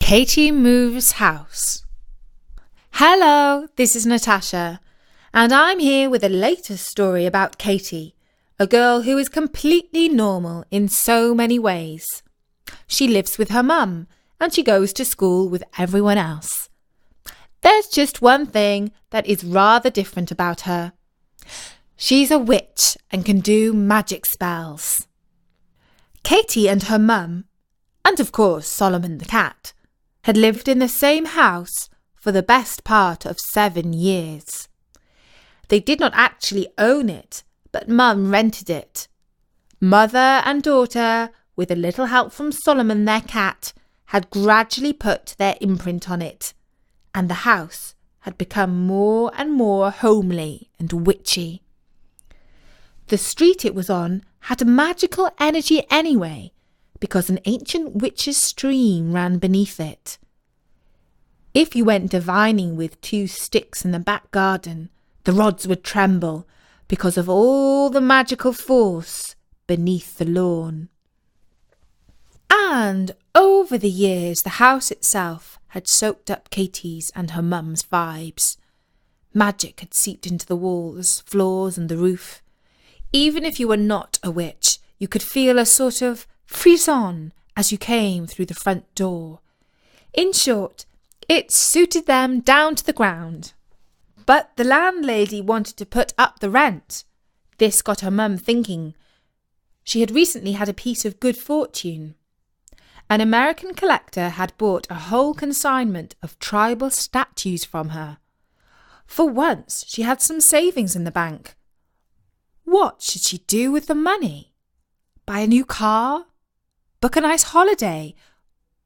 Katie Moves House. Hello, this is Natasha, and I'm here with the latest story about Katie, a girl who is completely normal in so many ways. She lives with her mum, and she goes to school with everyone else. There's just one thing that is rather different about her. She's a witch and can do magic spells. Katie and her mum, and of course Solomon the cat, had lived in the same house for the best part of 7 years. They did not actually own it, but Mum rented it. Mother and daughter, with a little help from Solomon their cat, had gradually put their imprint on it, and the house had become more and more homely and witchy. The street it was on had a magical energy anyway, because an ancient witch's stream ran beneath it. If you went divining with 2 sticks in the back garden, the rods would tremble because of all the magical force beneath the lawn. And over the years, the house itself had soaked up Katie's and her mum's vibes. Magic had seeped into the walls, floors and the roof. Even if you were not a witch, you could feel a sort of frisson as you came through the front door. In short, it suited them down to the ground. But the landlady wanted to put up the rent. This got her mum thinking. She had recently had a piece of good fortune. An American collector had bought a whole consignment of tribal statues from her. For once, she had some savings in the bank. What should she do with the money? Buy a new car? Book a nice holiday?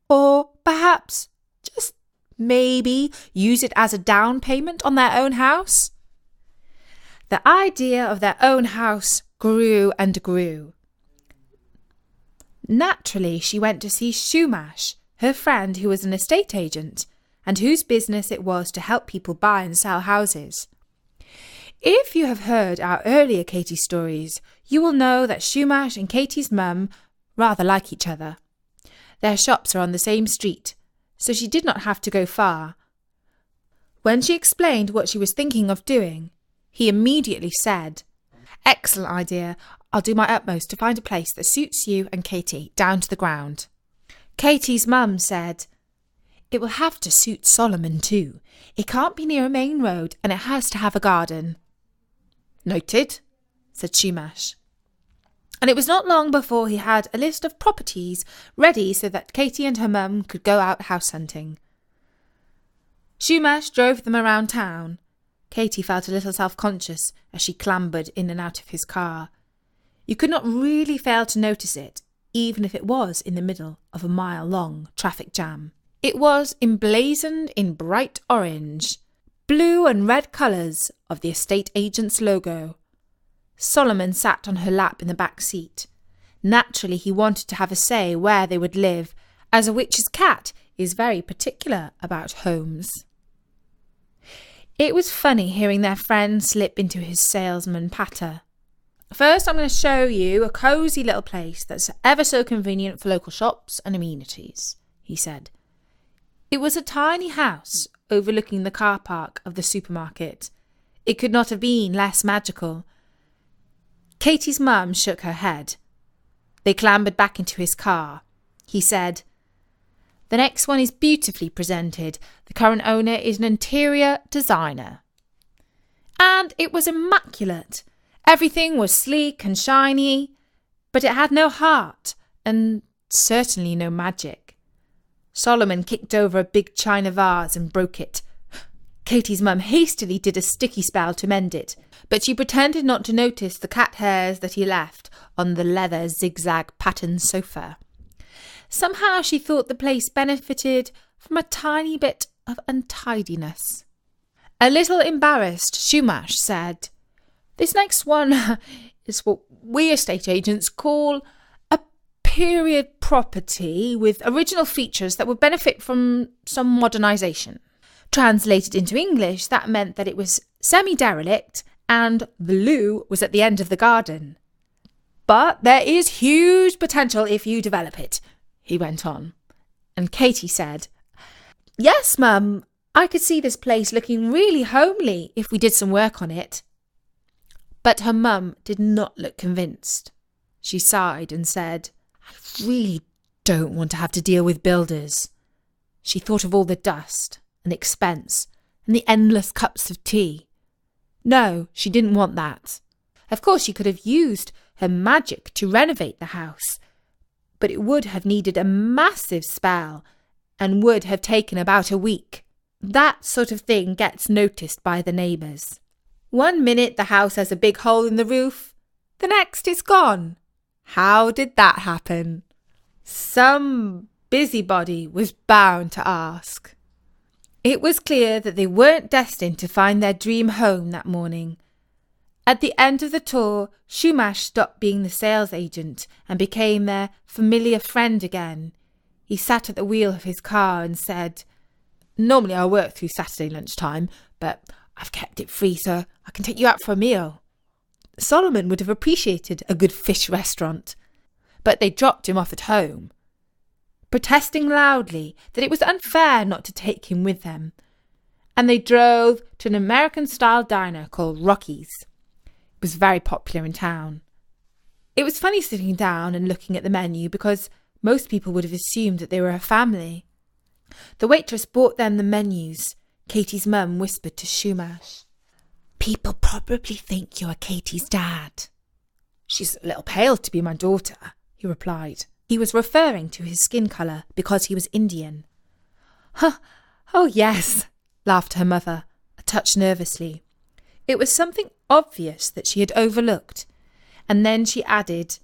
Or perhaps just maybe use it as a down payment on their own house? The idea of their own house grew and grew. Naturally, she went to see Shumash, her friend who was an estate agent, and whose business it was to help people buy and sell houses. If you have heard our earlier Katie stories, you will know that Shumash and Katie's mum rather like each other. Their shops are on the same street, so she did not have to go far. When she explained what she was thinking of doing, he immediately said, "Excellent idea. I'll do my utmost to find a place that suits you and Katie down to the ground." Katie's mum said, "It will have to suit Solomon too. It can't be near a main road and it has to have a garden." "Noted," said Shumash. And it was not long before he had a list of properties ready so that Katie and her mum could go out house hunting. Shumash drove them around town. Katie felt a little self-conscious as she clambered in and out of his car. You could not really fail to notice it, even if it was in the middle of a mile-long traffic jam. It was emblazoned in bright orange, blue and red colours of the estate agent's logo. Solomon sat on her lap in the back seat. Naturally, he wanted to have a say where they would live, as a witch's cat is very particular about homes. It was funny hearing their friend slip into his salesman patter. "First, I'm going to show you a cosy little place that's ever so convenient for local shops and amenities," he said. It was a tiny house overlooking the car park of the supermarket. It could not have been less magical. Katie's mum shook her head. They clambered back into his car. He said, "The next one is beautifully presented. The current owner is an interior designer." And it was immaculate. Everything was sleek and shiny, but it had no heart and certainly no magic. Solomon kicked over a big china vase and broke it. Katie's mum hastily did a sticky spell to mend it, but she pretended not to notice the cat hairs that he left on the leather zigzag patterned sofa. Somehow she thought the place benefited from a tiny bit of untidiness. A little embarrassed, Shumash said, "This next one is what we estate agents call a period property with original features that would benefit from some modernisation." Translated into English, that meant that it was semi-derelict and the loo was at the end of the garden. "But there is huge potential if you develop it," he went on. And Katie said, Yes, Mum, I could see this place looking really homely if we did some work on it. But her mum did not look convinced. She sighed and said, I really don't want to have to deal with builders. She thought of all the dust and expense and the endless cups of tea. No, she didn't want that. Of course, she could have used her magic to renovate the house, but it would have needed a massive spell and would have taken about a week. That sort of thing gets noticed by the neighbours. One minute the house has a big hole in the roof, the next it's gone. How did that happen? Some busybody was bound to ask. It was clear that they weren't destined to find their dream home that morning. At the end of the tour, Shumash stopped being the sales agent and became their familiar friend again. He sat at the wheel of his car and said, Normally I work through Saturday lunchtime, but I've kept it free so I can take you out for a meal. Solomon would have appreciated a good fish restaurant, but they dropped him off at home, protesting loudly that it was unfair not to take him with them, and they drove to an American-style diner called Rocky's. It was very popular in town. It was funny sitting down and looking at the menu because most people would have assumed that they were a family. The waitress brought them the menus. Katie's mum whispered to Shumash, People probably think you're Katie's dad. She's a little pale to be my daughter, he replied. He was referring to his skin colour because he was Indian. Huh, oh yes, laughed her mother, a touch nervously. It was something obvious that she had overlooked. And then she added,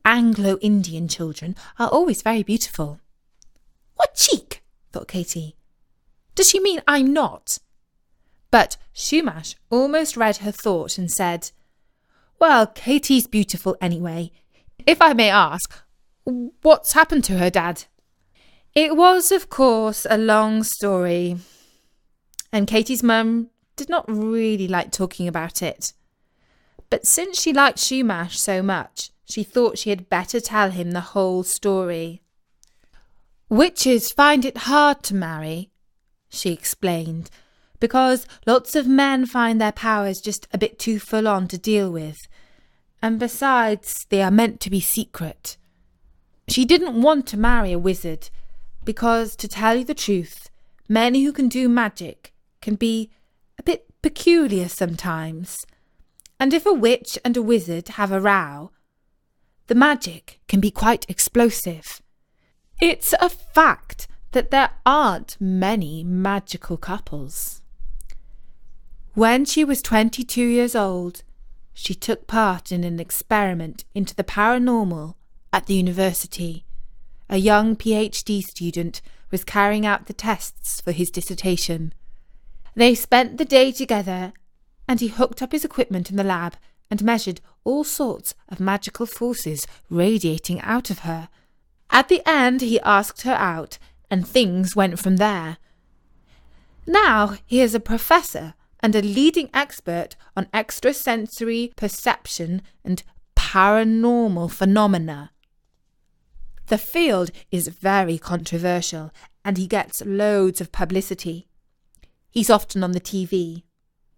Anglo-Indian children are always very beautiful. What cheek, thought Katie. Does she mean I'm not? But Shumash almost read her thought and said, Well, Katie's beautiful anyway. If I may ask, what's happened to her dad? It was, of course, a long story, and Katie's mum did not really like talking about it. But since she liked Shumash so much, she thought she had better tell him the whole story. Witches find it hard to marry, she explained, because lots of men find their powers just a bit too full on to deal with, and besides, they are meant to be secret. She didn't want to marry a wizard, because, to tell you the truth, men who can do magic can be a bit peculiar sometimes, and if a witch and a wizard have a row, the magic can be quite explosive. It's a fact that there aren't many magical couples. When she was 22 years old, she took part in an experiment into the paranormal at the university. A young PhD student was carrying out the tests for his dissertation. They spent the day together, and he hooked up his equipment in the lab and measured all sorts of magical forces radiating out of her. At the end, he asked her out, and things went from there. Now he is a professor and a leading expert on extrasensory perception and paranormal phenomena. The field is very controversial, and he gets loads of publicity. He's often on the TV.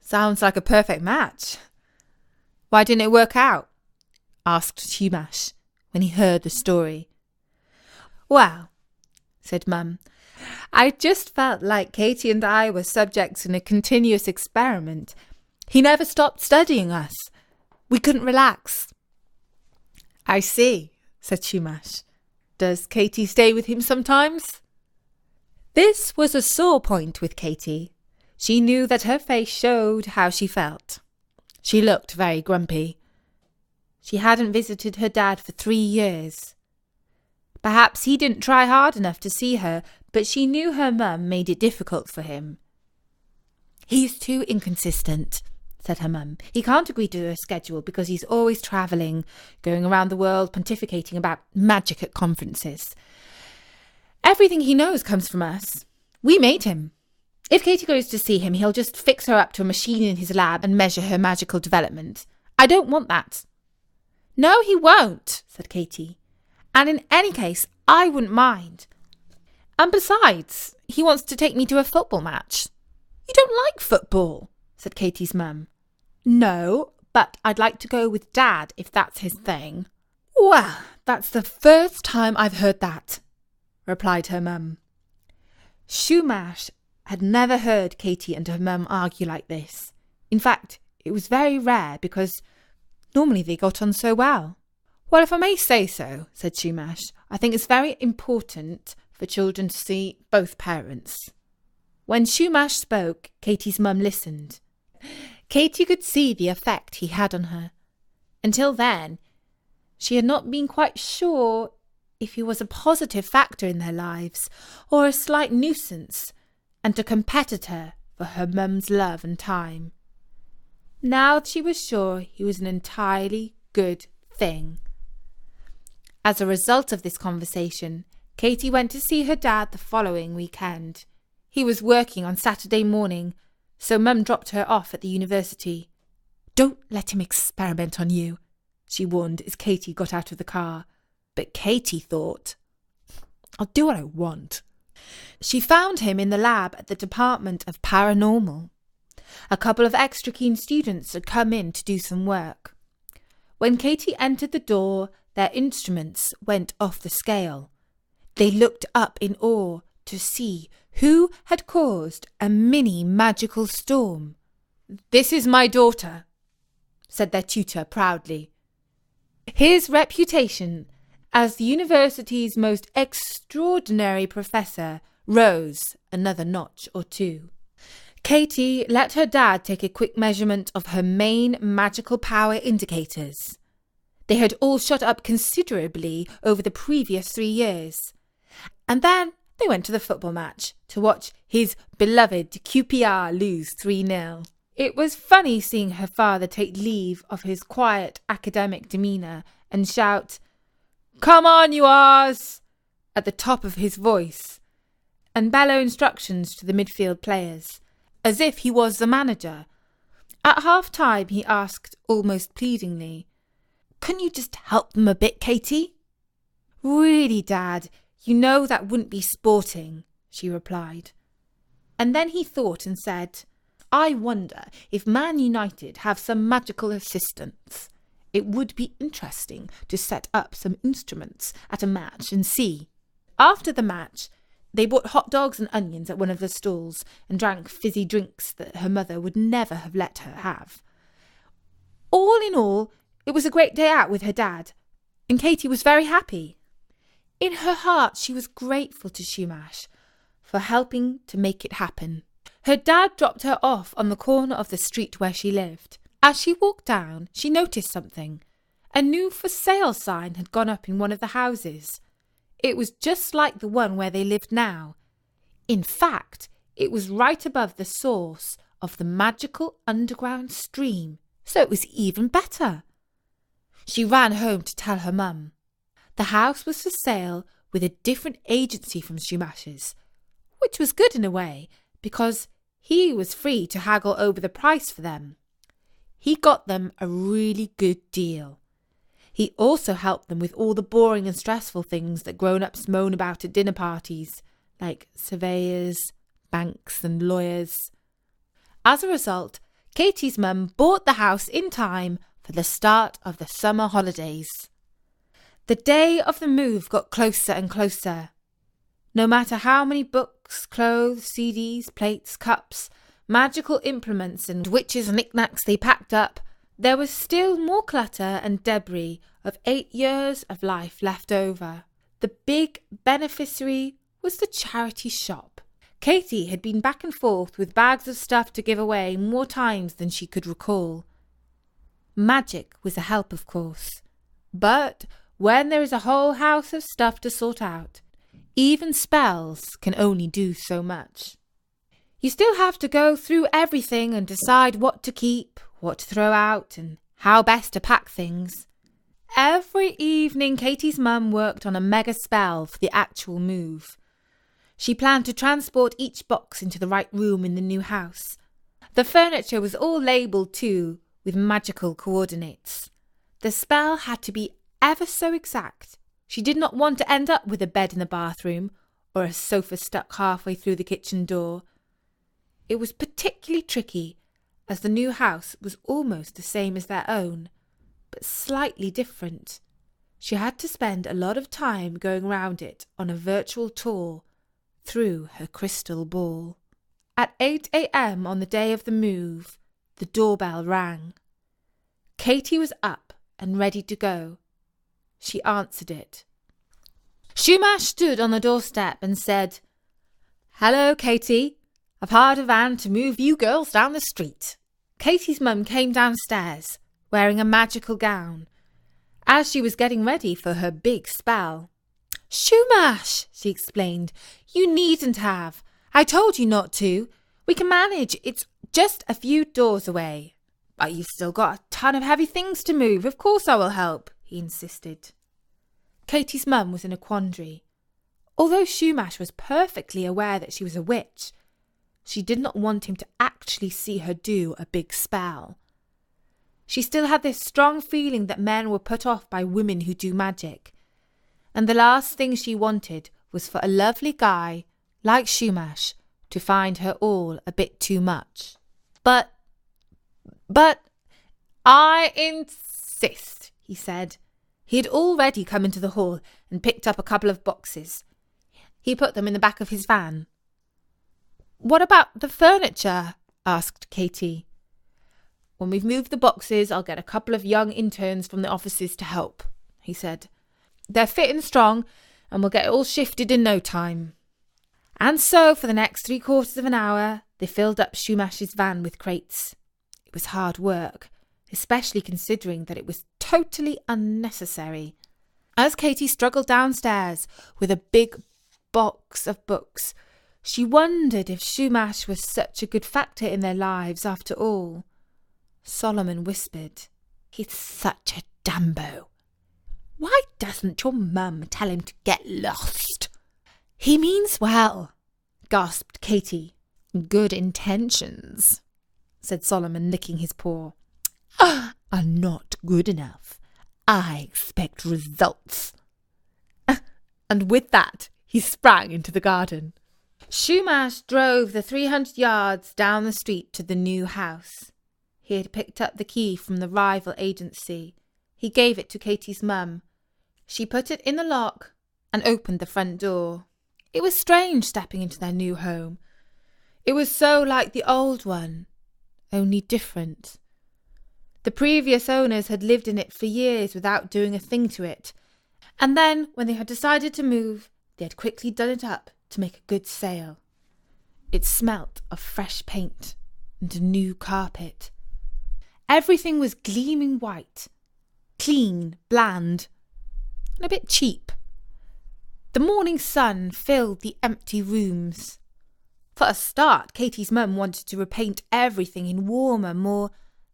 Sounds like a perfect match. Why didn't it work out? Asked Shumash when he heard the story. Well, said Mum, I just felt like Katie and I were subjects in a continuous experiment. He never stopped studying us. We couldn't relax. I see, said Shumash. Does Katie stay with him sometimes? This was a sore point with Katie. She knew that her face showed how she felt. She looked very grumpy. She hadn't visited her dad for 3 years. Perhaps he didn't try hard enough to see her, but she knew her mum made it difficult for him. He's too inconsistent, said her mum. He can't agree to a schedule because he's always travelling, going around the world pontificating about magic at conferences. Everything he knows comes from us. We made him. If Katie goes to see him, he'll just fix her up to a machine in his lab and measure her magical development. I don't want that. No, he won't, said Katie. And in any case, I wouldn't mind. And besides, he wants to take me to a football match. You don't like football, said Katie's mum. No, but I'd like to go with Dad if that's his thing. Well, that's the first time I've heard that, replied her mum. Shumash had never heard Katie and her mum argue like this. In fact, it was very rare because normally they got on so well. Well, if I may say so, said Shumash, I think it's very important for children to see both parents. When Shumash spoke, Katie's mum listened. Katie could see the effect he had on her. Until then, she had not been quite sure if he was a positive factor in their lives or a slight nuisance and a competitor for her mum's love and time. Now she was sure he was an entirely good thing. As a result of this conversation, Katie went to see her dad the following weekend. He was working on Saturday morning, so Mum dropped her off at the university. Don't let him experiment on you, she warned as Katie got out of the car. But Katie thought, I'll do what I want. She found him in the lab at the Department of Paranormal. A couple of extra keen students had come in to do some work. When Katie entered the door, their instruments went off the scale. They looked up in awe to see who had caused a mini magical storm. This is my daughter, said their tutor proudly. His reputation as the university's most extraordinary professor rose another notch or two. Katie let her dad take a quick measurement of her main magical power indicators. They had all shot up considerably over the previous 3 years. And then they went to the football match to watch his beloved QPR lose 3-0. It was funny seeing her father take leave of his quiet academic demeanour and shout, "Come on, you R's!" at the top of his voice, and bellow instructions to the midfield players, as if he was the manager. At half-time he asked almost pleadingly, "Can you just help them a bit, Katie?" "Really, Dad, you know that wouldn't be sporting," she replied. And then he thought and said, "I wonder if Man United have some magical assistants. It would be interesting to set up some instruments at a match and see." After the match, they bought hot dogs and onions at one of the stalls and drank fizzy drinks that her mother would never have let her have. All in all, it was a great day out with her dad, and Katie was very happy. In her heart, she was grateful to Shumash for helping to make it happen. Her dad dropped her off on the corner of the street where she lived. As she walked down, she noticed something. A new for sale sign had gone up in one of the houses. It was just like the one where they lived now. In fact, it was right above the source of the magical underground stream, so it was even better. She ran home to tell her mum. The house was for sale with a different agency from Shumash's, which was good in a way because he was free to haggle over the price for them. He got them a really good deal. He also helped them with all the boring and stressful things that grown-ups moan about at dinner parties, like surveyors, banks and lawyers. As a result, Katie's mum bought the house in time for the start of the summer holidays. The day of the move got closer and closer. No matter how many books, clothes, CDs, plates, cups, magical implements and witches' knickknacks they packed up, there was still more clutter and debris of 8 years of life left over. The big beneficiary was the charity shop. Katie had been back and forth with bags of stuff to give away more times than she could recall. Magic was a help, of course, but when there is a whole house of stuff to sort out, even spells can only do so much. You still have to go through everything and decide what to keep, what to throw out, and how best to pack things. Every evening, Katie's mum worked on a mega spell for the actual move. She planned to transport each box into the right room in the new house. The furniture was all labelled too, with magical coordinates. The spell had to be ever so exact. She did not want to end up with a bed in the bathroom or a sofa stuck halfway through the kitchen door. It was particularly tricky, as the new house was almost the same as their own, but slightly different. She had to spend a lot of time going round it on a virtual tour through her crystal ball. At 8 a.m. on the day of the move, the doorbell rang. Katie was up and ready to go. She answered it. Shumash stood on the doorstep and said, "Hello, Katie. I've hired a van to move you girls down the street." Katie's mum came downstairs, wearing a magical gown, as she was getting ready for her big spell. "Shumash," she explained, "you needn't have. I told you not to. We can manage. It's just a few doors away." "But you've still got a ton of heavy things to move. Of course I will help," he insisted. Katie's mum was in a quandary. Although Shumash was perfectly aware that she was a witch, she did not want him to actually see her do a big spell. She still had this strong feeling that men were put off by women who do magic, and the last thing she wanted was for a lovely guy like Shumash to find her all a bit too much. But I insist," he said. He had already come into the hall and picked up a couple of boxes. He put them in the back of his van. "What about the furniture?" asked Katie. "When we've moved the boxes, I'll get a couple of young interns from the offices to help," he said. "They're fit and strong, and we'll get it all shifted in no time." And so, for the next 3/4 of an hour, they filled up Shumash's van with crates. It was hard work, especially considering that it was totally unnecessary. As Katie struggled downstairs with a big box of books, she wondered if Shumash was such a good factor in their lives after all. Solomon whispered, "He's such a Dumbo. Why doesn't your mum tell him to get lost?" "He means well," gasped Katie. "Good intentions," said Solomon, licking his paw, "are not good enough. I expect results." And with that, he sprang into the garden. Shumash drove the 300 yards down the street to the new house. He had picked up the key from the rival agency. He gave it to Katie's mum. She put it in the lock and opened the front door. It was strange stepping into their new home. It was so like the old one, only different. The previous owners had lived in it for years without doing a thing to it, and then, when they had decided to move, they had quickly done it up to make a good sale. It smelt of fresh paint and a new carpet. Everything was gleaming white, clean, bland, and a bit cheap. The morning sun filled the empty rooms. For a start, Katie's mum wanted to repaint everything in warmer, more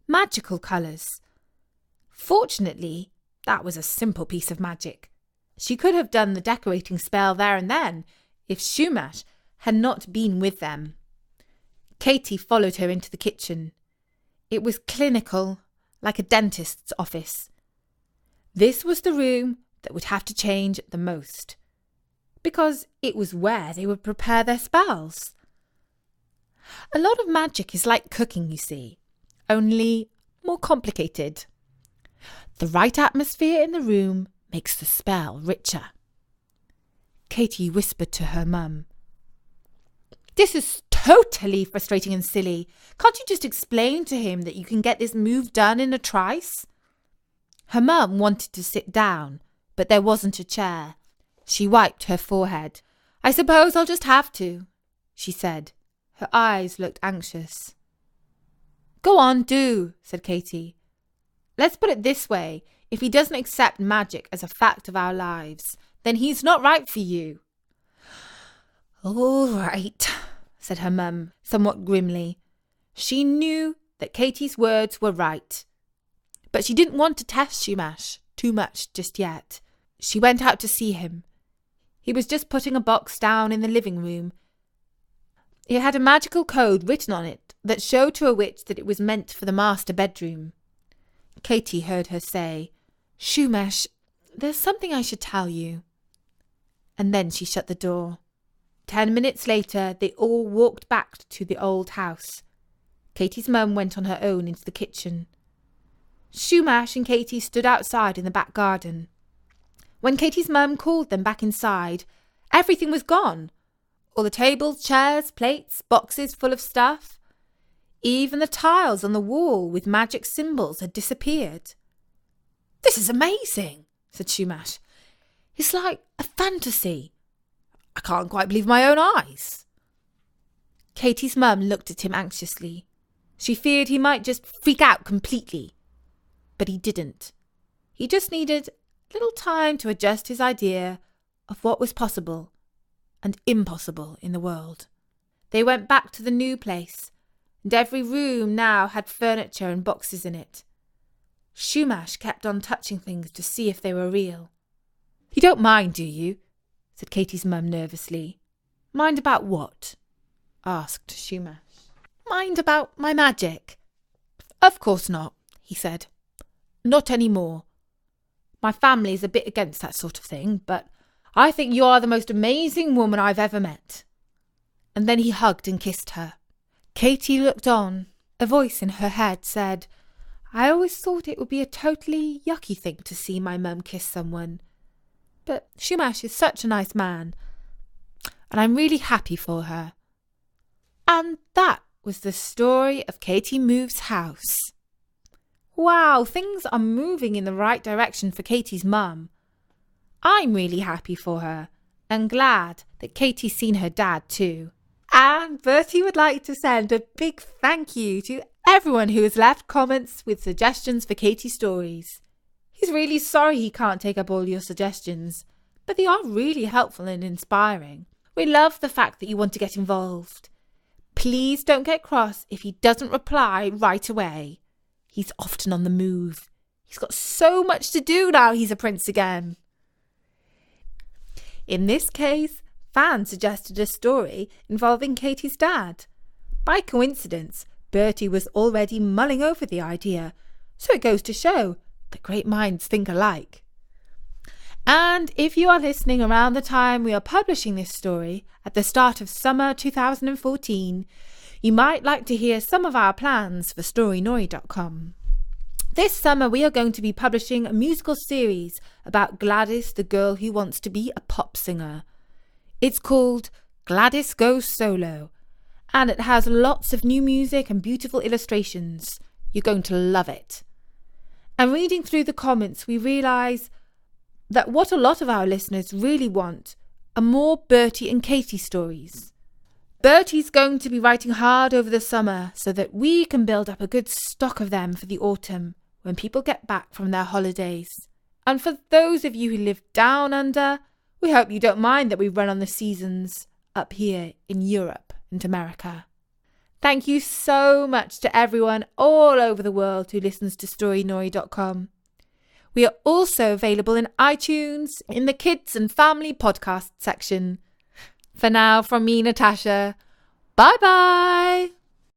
magical colours. Fortunately, that was a simple piece of magic. She could have done the decorating spell there and then, if Shumash had not been with them. Katie followed her into the kitchen. It was clinical, like a dentist's office. This was the room that would have to change the most, because it was where they would prepare their spells. A lot of magic is like cooking, you see, only more complicated. The right atmosphere in the room makes the spell richer. Katie whispered to her mum, "This is totally frustrating and silly. Can't you just explain to him that you can get this move done in a trice?" Her mum wanted to sit down, but there wasn't a chair. She wiped her forehead. "I suppose I'll just have to," she said. Her eyes looked anxious. "Go on, do," said Katie. "Let's put it this way. If he doesn't accept magic as a fact of our lives, then he's not right for you." "All right," said her mum, somewhat grimly. She knew that Katie's words were right, but she didn't want to test Shumash too much just yet. She went out to see him. He was just putting a box down in the living room. It had a magical code written on it that showed to a witch that it was meant for the master bedroom. Katie heard her say, "Shumash, there's something I should tell you." And then she shut the door. 10 minutes later, they all walked back to the old house. Katie's mum went on her own into the kitchen. Shumash and Katie stood outside in the back garden. When Katie's mum called them back inside, everything was gone. All the tables, chairs, plates, boxes full of stuff. Even the tiles on the wall with magic symbols had disappeared. "This is amazing," said Shumash. "It's like a fantasy. I can't quite believe my own eyes." Katie's mum looked at him anxiously. She feared he might just freak out completely. But he didn't. He just needed a little time to adjust his idea of what was possible and impossible in the world. They went back to the new place, and every room now had furniture and boxes in it. Shumash kept on touching things to see if they were real. "You don't mind, do you?" said Katie's mum nervously. "Mind about what?" asked Shumash. "Mind about my magic?" "Of course not," he said. "Not any more. My family's a bit against that sort of thing, but I think you are the most amazing woman I've ever met." And then he hugged and kissed her. Katie looked on. A voice in her head said, "I always thought it would be a totally yucky thing to see my mum kiss someone. But Shumash is such a nice man, and I'm really happy for her." And that was the story of Katie Moves House. Wow, things are moving in the right direction for Katie's mum. I'm really happy for her and glad that Katie's seen her dad too. And Bertie would like to send a big thank you to everyone who has left comments with suggestions for Katie's stories. He's really sorry he can't take up all your suggestions, but they are really helpful and inspiring. We love the fact that you want to get involved. Please don't get cross if he doesn't reply right away. He's often on the move. He's got so much to do now he's a prince again. In this case, fans suggested a story involving Katie's dad. By coincidence, Bertie was already mulling over the idea, so it goes to show that great minds think alike. And if you are listening around the time we are publishing this story, at the start of summer 2014, you might like to hear some of our plans for storynori.com. This summer we are going to be publishing a musical series about Gladys, the girl who wants to be a pop singer. It's called Gladys Goes Solo, and it has lots of new music and beautiful illustrations. You're going to love it. And reading through the comments, we realise that what a lot of our listeners really want are more Bertie and Katie stories. Bertie's going to be writing hard over the summer so that we can build up a good stock of them for the autumn when people get back from their holidays. And for those of you who live down under, we hope you don't mind that we run on the seasons up here in Europe and America. Thank you so much to everyone all over the world who listens to storynori.com. We are also available in iTunes in the Kids and Family Podcast section. For now, from me, Natasha, bye-bye!